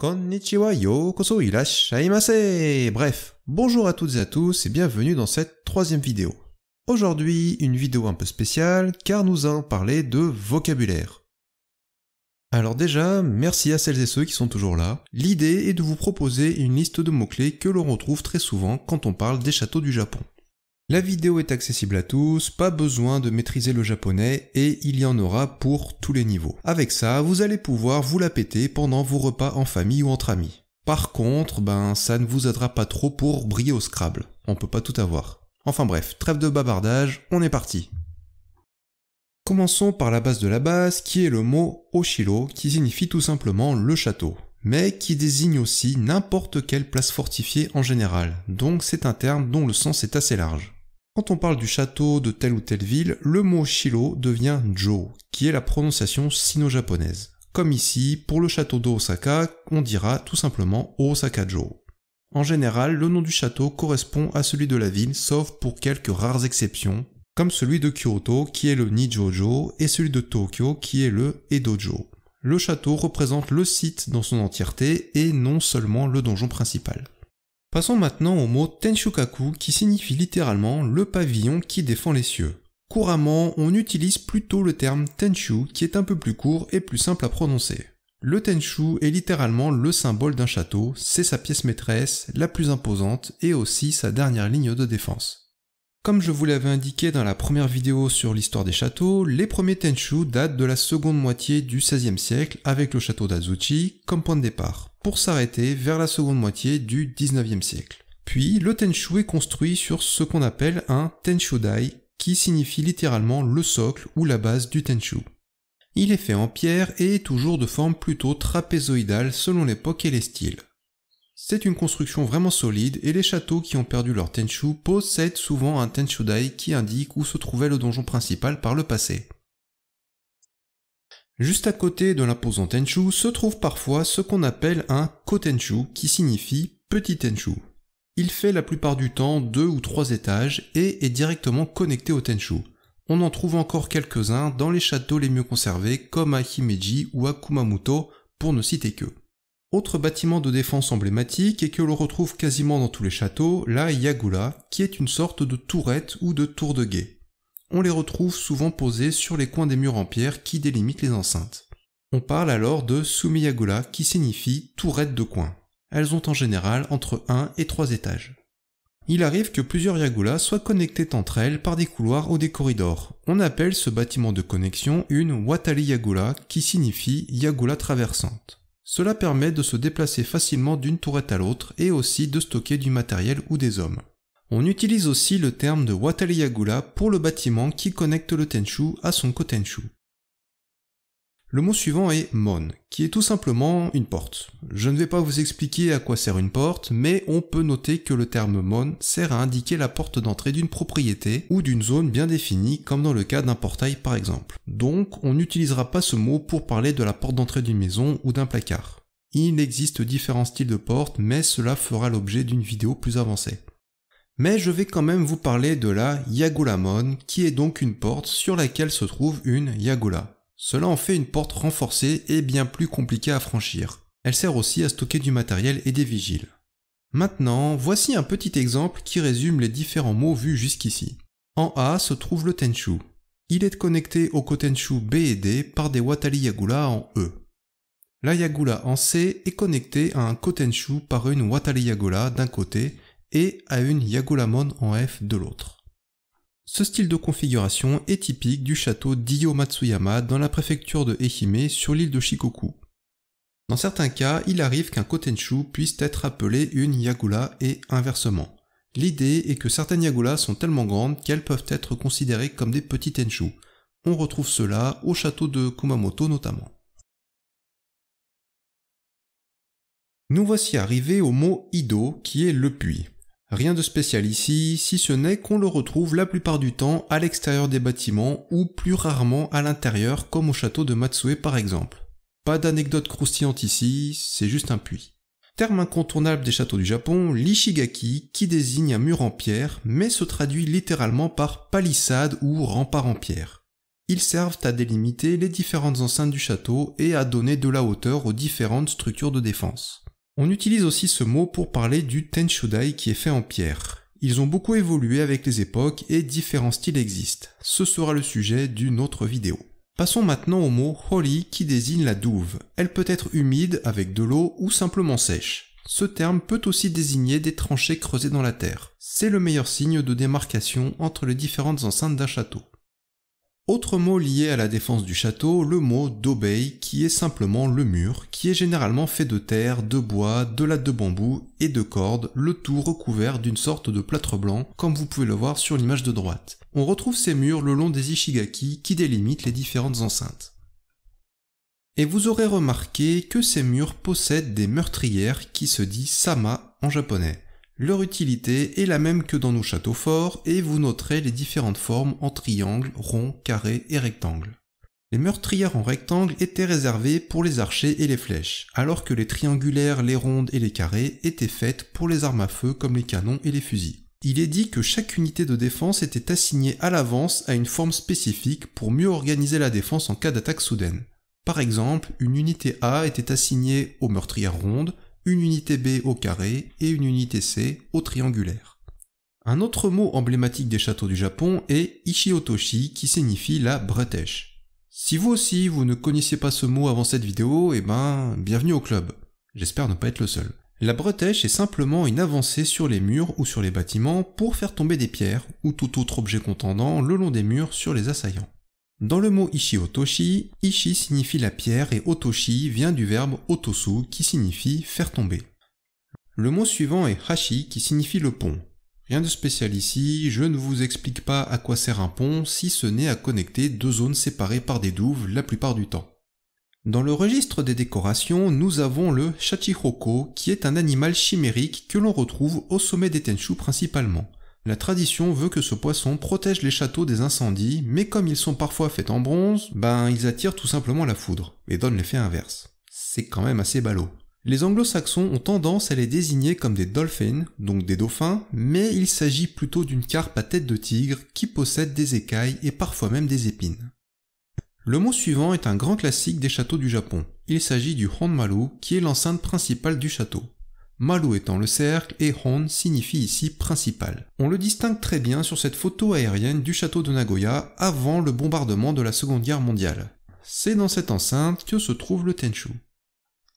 Konnichiwa yokoso irashaimase. Bref, bonjour à toutes et à tous et bienvenue dans cette troisième vidéo. Aujourd'hui, une vidéo un peu spéciale car nous allons parler de vocabulaire. Alors déjà, merci à celles et ceux qui sont toujours là. L'idée est de vous proposer une liste de mots-clés que l'on retrouve très souvent quand on parle des châteaux du Japon. La vidéo est accessible à tous, pas besoin de maîtriser le japonais et il y en aura pour tous les niveaux. Avec ça, vous allez pouvoir vous la péter pendant vos repas en famille ou entre amis. Par contre, ça ne vous aidera pas trop pour briller au Scrabble. On peut pas tout avoir. Enfin bref, trêve de bavardage, on est parti. Commençons par la base de la base, qui est le mot Oshiro, qui signifie tout simplement le château, mais qui désigne aussi n'importe quelle place fortifiée en général, donc c'est un terme dont le sens est assez large. Quand on parle du château de telle ou telle ville, le mot shiro devient jo, qui est la prononciation sino-japonaise. Comme ici, pour le château d'Osaka, on dira tout simplement Osaka-jo. En général, le nom du château correspond à celui de la ville, sauf pour quelques rares exceptions, comme celui de Kyoto qui est le Nijojo et celui de Tokyo qui est le Edojo. Le château représente le site dans son entièreté et non seulement le donjon principal. Passons maintenant au mot Tenshukaku qui signifie littéralement le pavillon qui défend les cieux. Couramment, on utilise plutôt le terme Tenshu qui est un peu plus court et plus simple à prononcer. Le Tenshu est littéralement le symbole d'un château, c'est sa pièce maîtresse, la plus imposante et aussi sa dernière ligne de défense. Comme je vous l'avais indiqué dans la première vidéo sur l'histoire des châteaux, les premiers Tenshu datent de la seconde moitié du XVIe siècle avec le château d'Azuchi comme point de départ, pour s'arrêter vers la seconde moitié du XIXe siècle. Puis le Tenshu est construit sur ce qu'on appelle un Tenshudai, qui signifie littéralement le socle ou la base du Tenshu. Il est fait en pierre et est toujours de forme plutôt trapézoïdale selon l'époque et les styles. C'est une construction vraiment solide et les châteaux qui ont perdu leur Tenshu possèdent souvent un Tenshudai qui indique où se trouvait le donjon principal par le passé. Juste à côté de l'imposant Tenshu se trouve parfois ce qu'on appelle un Kotenshu qui signifie petit Tenshu. Il fait la plupart du temps 2 ou 3 étages et est directement connecté au Tenshu. On en trouve encore quelques-uns dans les châteaux les mieux conservés comme à Himeji ou à Kumamoto pour ne citer que. Autre bâtiment de défense emblématique et que l'on retrouve quasiment dans tous les châteaux, la Yagura, qui est une sorte de tourette ou de tour de guet. On les retrouve souvent posées sur les coins des murs en pierre qui délimitent les enceintes. On parle alors de Sumiyagura qui signifie tourette de coin. Elles ont en général entre 1 et 3 étages. Il arrive que plusieurs Yagura soient connectées entre elles par des couloirs ou des corridors. On appelle ce bâtiment de connexion une Watari Yagura qui signifie Yagura traversante. Cela permet de se déplacer facilement d'une tourette à l'autre et aussi de stocker du matériel ou des hommes. On utilise aussi le terme de Watari Yagura pour le bâtiment qui connecte le Tenshu à son Kotenshu. Le mot suivant est mon, qui est tout simplement une porte. Je ne vais pas vous expliquer à quoi sert une porte, mais on peut noter que le terme mon sert à indiquer la porte d'entrée d'une propriété ou d'une zone bien définie, comme dans le cas d'un portail par exemple. Donc, on n'utilisera pas ce mot pour parler de la porte d'entrée d'une maison ou d'un placard. Il existe différents styles de portes, mais cela fera l'objet d'une vidéo plus avancée. Mais je vais quand même vous parler de la Yaguramon, qui est donc une porte sur laquelle se trouve une Yagura. Cela en fait une porte renforcée et bien plus compliquée à franchir. Elle sert aussi à stocker du matériel et des vigiles. Maintenant, voici un petit exemple qui résume les différents mots vus jusqu'ici. En A se trouve le Tenshu. Il est connecté au Kotenshu B et D par des Watari Yagura en E. La Yagura en C est connectée à un Kotenshu par une Watari Yagura d'un côté et à une Yaguramon en F de l'autre. Ce style de configuration est typique du château d'Iyo Matsuyama dans la préfecture de Ehime sur l'île de Shikoku. Dans certains cas, il arrive qu'un Kotenshu puisse être appelé une Yagura et inversement. L'idée est que certaines Yaguras sont tellement grandes qu'elles peuvent être considérées comme des petits Tenshu. On retrouve cela au château de Kumamoto notamment. Nous voici arrivés au mot Ido qui est le puits. Rien de spécial ici, si ce n'est qu'on le retrouve la plupart du temps à l'extérieur des bâtiments ou plus rarement à l'intérieur comme au château de Matsue par exemple. Pas d'anecdote croustillante ici, c'est juste un puits. Terme incontournable des châteaux du Japon, l'Ishigaki qui désigne un mur en pierre mais se traduit littéralement par palissade ou rempart en pierre. Ils servent à délimiter les différentes enceintes du château et à donner de la hauteur aux différentes structures de défense. On utilise aussi ce mot pour parler du tenshūdai qui est fait en pierre. Ils ont beaucoup évolué avec les époques et différents styles existent. Ce sera le sujet d'une autre vidéo. Passons maintenant au mot hori qui désigne la douve. Elle peut être humide avec de l'eau ou simplement sèche. Ce terme peut aussi désigner des tranchées creusées dans la terre. C'est le meilleur signe de démarcation entre les différentes enceintes d'un château. Autre mot lié à la défense du château, le mot dobei qui est simplement le mur, qui est généralement fait de terre, de bois, de lattes de bambou et de cordes, le tout recouvert d'une sorte de plâtre blanc, comme vous pouvez le voir sur l'image de droite. On retrouve ces murs le long des ishigaki qui délimitent les différentes enceintes. Et vous aurez remarqué que ces murs possèdent des meurtrières qui se dit sama en japonais. Leur utilité est la même que dans nos châteaux forts et vous noterez les différentes formes en triangle, rond, carré et rectangle. Les meurtrières en rectangle étaient réservées pour les archers et les flèches, alors que les triangulaires, les rondes et les carrés étaient faites pour les armes à feu comme les canons et les fusils. Il est dit que chaque unité de défense était assignée à l'avance à une forme spécifique pour mieux organiser la défense en cas d'attaque soudaine. Par exemple, une unité A était assignée aux meurtrières rondes, une unité B au carré et une unité C au triangulaire. Un autre mot emblématique des châteaux du Japon est Ishi-Otoshi qui signifie la bretèche. Si vous aussi vous ne connaissiez pas ce mot avant cette vidéo, bienvenue au club. J'espère ne pas être le seul. La bretèche est simplement une avancée sur les murs ou sur les bâtiments pour faire tomber des pierres ou tout autre objet contendant le long des murs sur les assaillants. Dans le mot Ishi-Otoshi, Ishi signifie la pierre et Otoshi vient du verbe otosu qui signifie faire tomber. Le mot suivant est Hashi qui signifie le pont. Rien de spécial ici, je ne vous explique pas à quoi sert un pont si ce n'est à connecter deux zones séparées par des douves la plupart du temps. Dans le registre des décorations, nous avons le Shachihoko qui est un animal chimérique que l'on retrouve au sommet des Tenshū principalement. La tradition veut que ce poisson protège les châteaux des incendies, mais comme ils sont parfois faits en bronze, ils attirent tout simplement la foudre, et donnent l'effet inverse. C'est quand même assez ballot. Les anglo-saxons ont tendance à les désigner comme des dolphins, donc des dauphins, mais il s'agit plutôt d'une carpe à tête de tigre qui possède des écailles et parfois même des épines. Le mot suivant est un grand classique des châteaux du Japon. Il s'agit du Honmaru, qui est l'enceinte principale du château. Maru étant le cercle et Hon signifie ici principal. On le distingue très bien sur cette photo aérienne du château de Nagoya avant le bombardement de la Seconde Guerre mondiale. C'est dans cette enceinte que se trouve le Tenshū.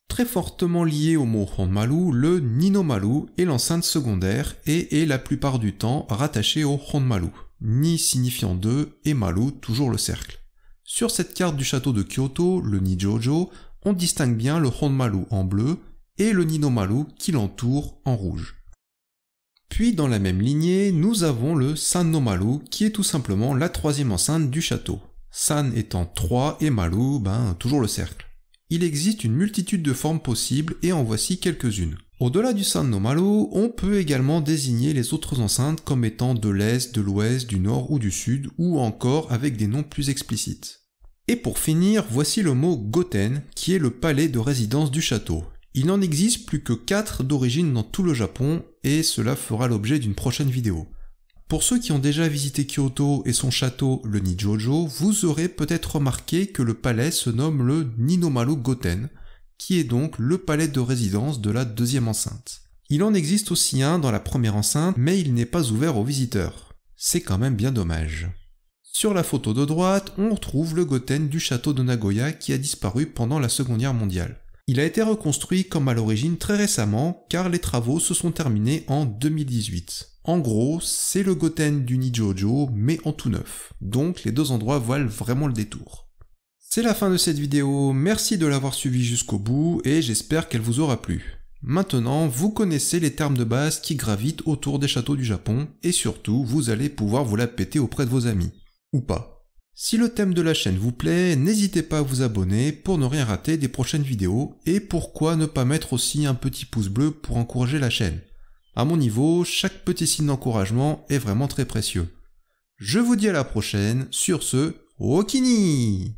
Très fortement lié au mot Honmaru, le Ninomaru est l'enceinte secondaire et est la plupart du temps rattaché au Honmaru. Ni signifiant deux et Maru toujours le cercle. Sur cette carte du château de Kyoto, le Nijojo, on distingue bien le Honmaru en bleu et le Ninomaru qui l'entoure en rouge. Puis dans la même lignée, nous avons le San-no-maru qui est tout simplement la troisième enceinte du château. San étant 3 et Maru, toujours le cercle. Il existe une multitude de formes possibles et en voici quelques-unes. Au-delà du San-no-maru, on peut également désigner les autres enceintes comme étant de l'est, de l'ouest, du nord ou du sud, ou encore avec des noms plus explicites. Et pour finir, voici le mot Goten, qui est le palais de résidence du château. Il n'en existe plus que 4 d'origine dans tout le Japon, et cela fera l'objet d'une prochaine vidéo. Pour ceux qui ont déjà visité Kyoto et son château, le Nijojo, vous aurez peut-être remarqué que le palais se nomme le Ninomaru Goten, qui est donc le palais de résidence de la deuxième enceinte. Il en existe aussi un dans la première enceinte, mais il n'est pas ouvert aux visiteurs. C'est quand même bien dommage. Sur la photo de droite, on retrouve le Goten du château de Nagoya qui a disparu pendant la Seconde Guerre mondiale. Il a été reconstruit comme à l'origine très récemment, car les travaux se sont terminés en 2018. En gros, c'est le Goten du Nijojo, mais en tout neuf. Donc les deux endroits valent vraiment le détour. C'est la fin de cette vidéo, merci de l'avoir suivi jusqu'au bout, et j'espère qu'elle vous aura plu. Maintenant, vous connaissez les termes de base qui gravitent autour des châteaux du Japon, et surtout, vous allez pouvoir vous la péter auprès de vos amis. Ou pas. Si le thème de la chaîne vous plaît, n'hésitez pas à vous abonner pour ne rien rater des prochaines vidéos, et pourquoi ne pas mettre aussi un petit pouce bleu pour encourager la chaîne. À mon niveau, chaque petit signe d'encouragement est vraiment très précieux. Je vous dis à la prochaine, sur ce, Okini!